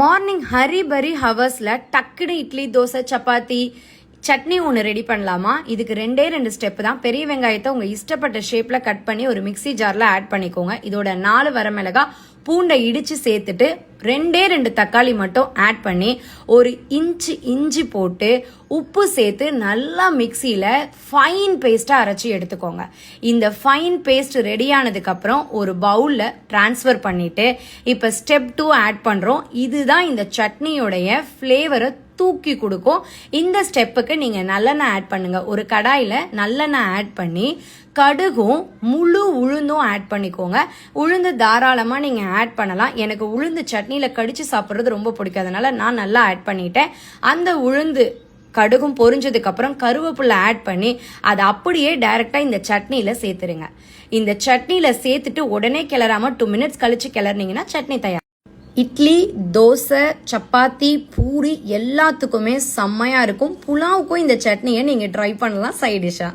Morning hurry burry ஹவர்ஸில் டக்குனு இட்லி தோசை சப்பாத்தி சட்னி ஒன்று ரெடி பண்ணலாமா? இதுக்கு ரெண்டு ஸ்டெப் தான். பெரிய வெங்காயத்தை உங்கள் இஷ்டப்பட்ட ஷேப்பில் கட் பண்ணி ஒரு மிக்சி ஜாரில் ஆட் பண்ணிக்கோங்க. இதோட 4 வரமிளகா பூண்டை இடித்து சேர்த்துட்டு ரெண்டு தக்காளி மட்டும் ஆட் பண்ணி 1 இன்ச் இஞ்சி போட்டு உப்பு சேர்த்து நல்லா மிக்சியில் ஃபைன் பேஸ்ட்டாக அரைச்சி எடுத்துக்கோங்க. இந்த ஃபைன் பேஸ்ட் ரெடி ஆனதுக்கப்புறம் ஒரு பவுலில் ட்ரான்ஸ்ஃபர் பண்ணிவிட்டு இப்போ ஸ்டெப் 2 ஆட் பண்ணுறோம். இதுதான் இந்த சட்னியோடைய ஃப்ளேவரை தூக்கி கொடுக்கும். இந்த ஸ்டெப்புக்கு நீங்கள் நல்லெண்ணெய் ஆட் பண்ணுங்க. ஒரு கடாயில் நல்லெண்ணெய் ஆட் பண்ணி கடுகும் முழு உளுந்தும் ஆட் பண்ணிக்கோங்க. உளுந்து தாராளமாக நீங்கள் ஆட் பண்ணலாம். எனக்கு உளுந்து சட்னியில் கடிச்சு சாப்பிட்றது ரொம்ப பிடிக்கும், அதனால நான் நல்லா ஆட் பண்ணிட்டேன். அந்த உளுந்து கடுகும் பொரிஞ்சதுக்கு அப்புறம் கருவேப்பிலை ஆட் பண்ணி அதை அப்படியே டைரக்டா இந்த சட்னியில சேர்த்துருங்க. இந்த சட்னியில சேர்த்துட்டு உடனே கிளறாம 2 மினிட்ஸ் கழிச்சு கிளறினீங்கன்னா சட்னி தயார். இட்லி தோசை சப்பாத்தி பூரி எல்லாத்துக்குமே செம்மையா இருக்கும். புலாவுக்கும் இந்த சட்னியை நீங்க ட்ரை பண்ணலாம் சைட் டிஷ்ஷா.